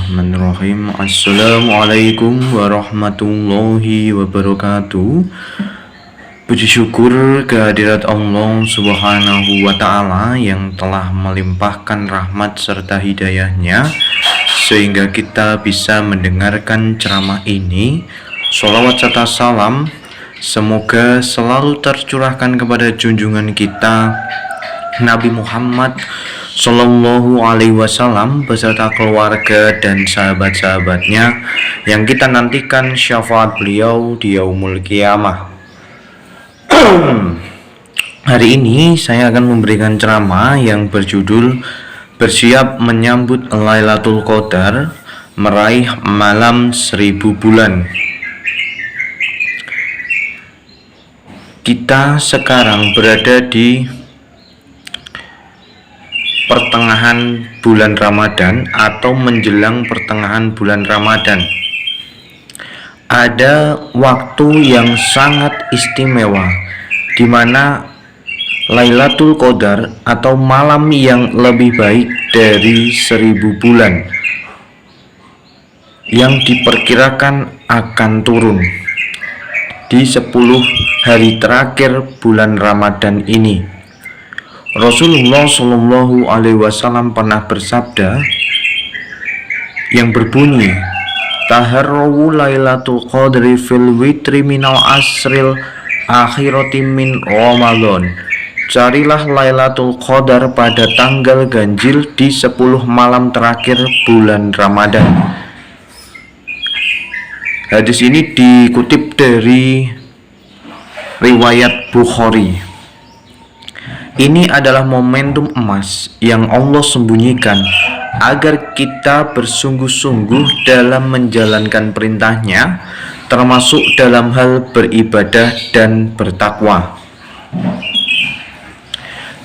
Bismillahirrahmanirrahim. Assalamualaikum warahmatullahi wabarakatuh. Puji syukur kehadirat Allah Subhanahu wa Ta'ala yang telah melimpahkan rahmat serta hidayahnya sehingga kita bisa mendengarkan ceramah ini. Sholawat serta salam semoga selalu tercurahkan kepada junjungan kita Nabi Muhammad Sallallahu Alaihi Wasallam beserta keluarga dan sahabat-sahabatnya yang kita nantikan syafaat beliau di yaumul qiyamah. Hari ini saya akan memberikan ceramah yang berjudul Bersiap Menyambut Lailatul Qadar, Meraih Malam 1000 Bulan. Kita sekarang berada di pertengahan bulan Ramadan atau menjelang pertengahan bulan Ramadan. Ada waktu yang sangat istimewa di mana Lailatul Qadar atau malam yang lebih baik dari 1000 bulan yang diperkirakan akan turun di 10 hari terakhir bulan Ramadan ini. Rasulullah Shallallahu Alaihi Wasallam pernah bersabda yang berbunyi, "Taharrawu Lailatul Qadri fil witri minal asril akhirati min Ramadan." Carilah Lailatul Qadar pada tanggal ganjil di 10 malam terakhir bulan Ramadan. Hadis ini dikutip dari riwayat Bukhari. Ini adalah momentum emas yang Allah sembunyikan agar kita bersungguh-sungguh dalam menjalankan perintahnya, termasuk dalam hal beribadah dan bertakwa.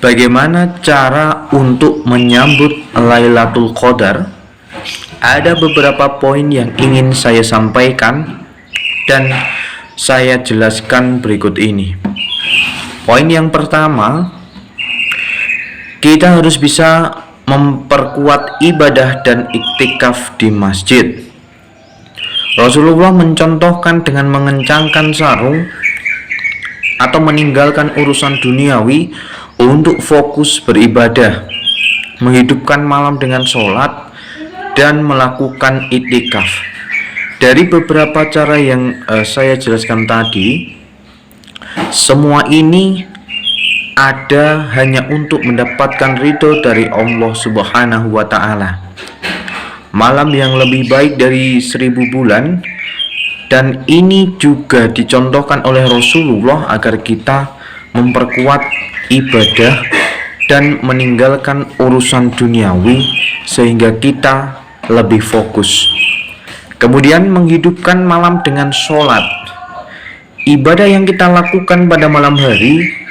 Bagaimana cara untuk menyambut Lailatul Qadar? Ada beberapa poin yang ingin saya sampaikan dan saya jelaskan berikut ini. Poin yang pertama, kita harus bisa memperkuat ibadah dan iktikaf di masjid. Rasulullah mencontohkan dengan mengencangkan sarung atau meninggalkan urusan duniawi untuk fokus beribadah, menghidupkan malam dengan sholat, dan melakukan iktikaf. Dari beberapa cara yang saya jelaskan tadi, semua ini ada hanya untuk mendapatkan ridho dari Allah Subhanahu wa Ta'ala. Malam yang lebih baik dari 1000 bulan, dan ini juga dicontohkan oleh Rasulullah agar kita memperkuat ibadah dan meninggalkan urusan duniawi sehingga kita lebih fokus. Kemudian menghidupkan malam dengan sholat. Ibadah yang kita lakukan pada malam hari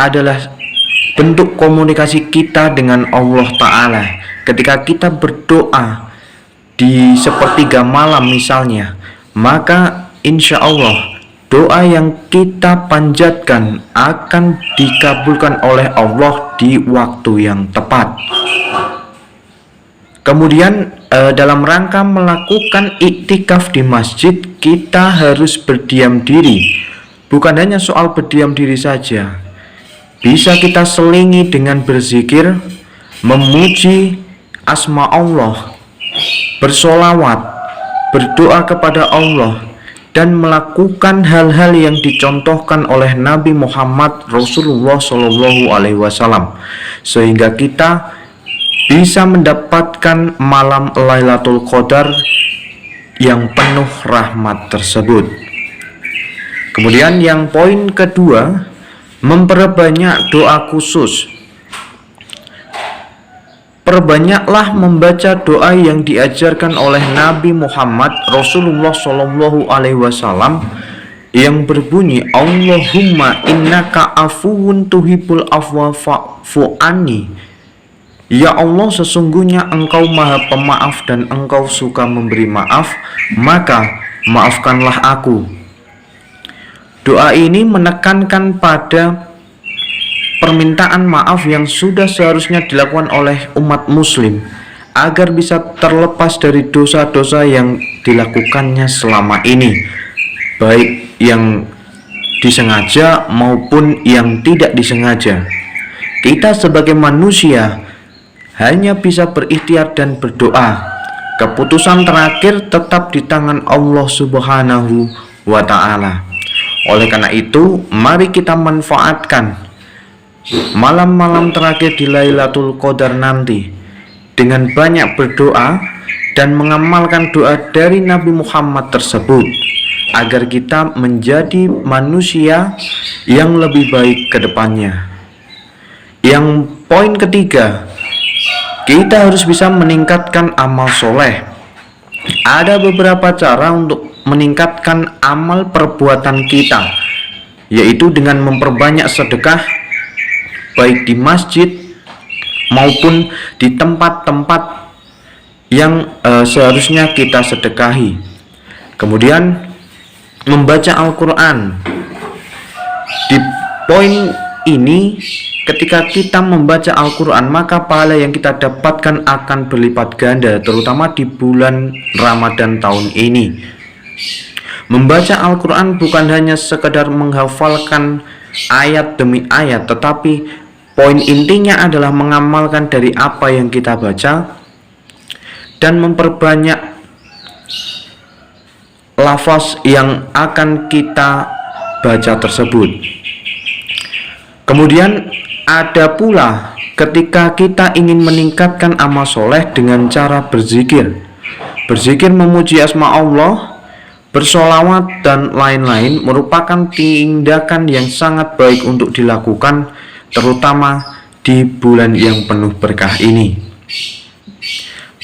adalah bentuk komunikasi kita dengan Allah Ta'ala. Ketika kita berdoa di sepertiga malam misalnya, maka insya Allah doa yang kita panjatkan akan dikabulkan oleh Allah di waktu yang tepat. Kemudian dalam rangka melakukan iktikaf di masjid, kita harus berdiam diri. Bukan hanya soal berdiam diri saja, bisa kita selingi dengan berzikir, memuji asma Allah, bersolawat, berdoa kepada Allah, dan melakukan hal-hal yang dicontohkan oleh Nabi Muhammad Rasulullah Shallallahu Alaihi Wasallam, sehingga kita bisa mendapatkan malam Lailatul Qadar yang penuh rahmat tersebut. Kemudian yang poin kedua, memperbanyak doa khusus. Perbanyaklah membaca doa yang diajarkan oleh Nabi Muhammad Rasulullah Shallallahu Alaihi Wasallam yang berbunyi, Allahumma innaka afuwun tuhibbul afwa fa'fu anni. Ya Allah, sesungguhnya Engkau Maha Pemaaf dan Engkau suka memberi maaf, maka maafkanlah aku. Doa ini menekankan pada permintaan maaf yang sudah seharusnya dilakukan oleh umat muslim agar bisa terlepas dari dosa-dosa yang dilakukannya selama ini, baik yang disengaja maupun yang tidak disengaja. Kita sebagai manusia hanya bisa berikhtiar dan berdoa. Keputusan terakhir tetap di tangan Allah Subhanahu wa Ta'ala. Oleh karena itu, mari kita manfaatkan malam-malam terakhir di Lailatul Qadar nanti dengan banyak berdoa dan mengamalkan doa dari Nabi Muhammad tersebut, agar kita menjadi manusia yang lebih baik ke depannya. Yang poin ketiga, kita harus bisa meningkatkan amal soleh. Ada beberapa cara untuk meningkatkan amal perbuatan kita, yaitu dengan memperbanyak sedekah, baik di masjid maupun di tempat-tempat yang seharusnya kita sedekahi. Kemudian membaca Al-Quran. Di poin ini, ketika kita membaca Al-Quran, maka pahala yang kita dapatkan akan berlipat ganda, terutama di bulan Ramadan tahun ini. Membaca Al-Quran bukan hanya sekedar menghafalkan ayat demi ayat, tetapi poin intinya adalah mengamalkan dari apa yang kita baca dan memperbanyak lafaz yang akan kita baca tersebut. Kemudian ada pula ketika kita ingin meningkatkan amal soleh dengan cara berzikir. Berzikir memuji asma Allah, bersolawat dan lain-lain merupakan tindakan yang sangat baik untuk dilakukan, terutama di bulan yang penuh berkah ini.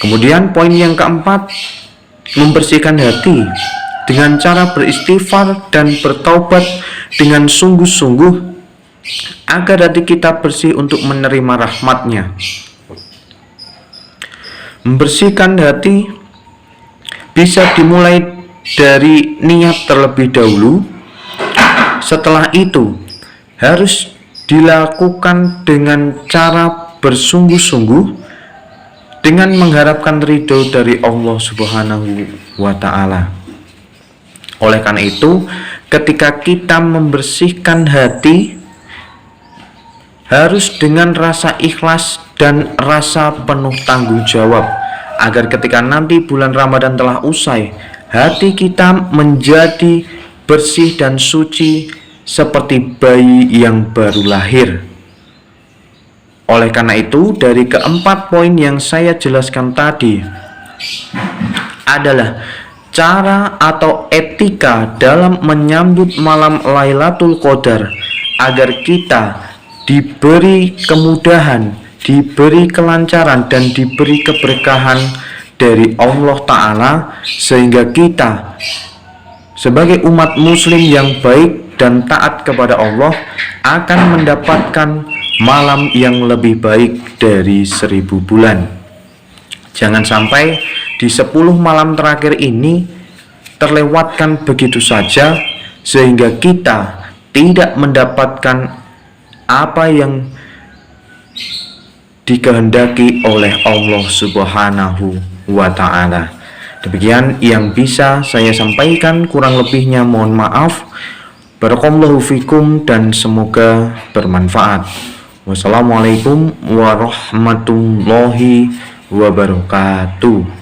Kemudian poin yang keempat, membersihkan hati dengan cara beristighfar dan bertaubat dengan sungguh-sungguh, agar hati kita bersih untuk menerima rahmatnya. Membersihkan hati bisa dimulai dari niat terlebih dahulu. Setelah itu harus dilakukan dengan cara bersungguh-sungguh dengan mengharapkan ridho dari Allah Subhanahu wa Ta'ala. Oleh karena itu, ketika kita membersihkan hati harus dengan rasa ikhlas dan rasa penuh tanggung jawab, agar ketika nanti bulan Ramadan telah usai, hati kita menjadi bersih dan suci seperti bayi yang baru lahir. Oleh karena itu, dari keempat poin yang saya jelaskan tadi adalah cara atau etika dalam menyambut malam Lailatul Qadar, agar kita diberi kemudahan, diberi kelancaran, dan diberi keberkahan dari Allah Ta'ala, sehingga kita sebagai umat muslim yang baik dan taat kepada Allah akan mendapatkan malam yang lebih baik dari 1000 bulan. Jangan sampai di 10 malam terakhir ini terlewatkan begitu saja, sehingga kita tidak mendapatkan apa yang dikehendaki oleh Allah Subhanahu wa Ta'ala. Demikian yang bisa saya sampaikan, kurang lebihnya mohon maaf. Barakallahu fikum dan semoga bermanfaat. Wassalamualaikum warahmatullahi wabarakatuh.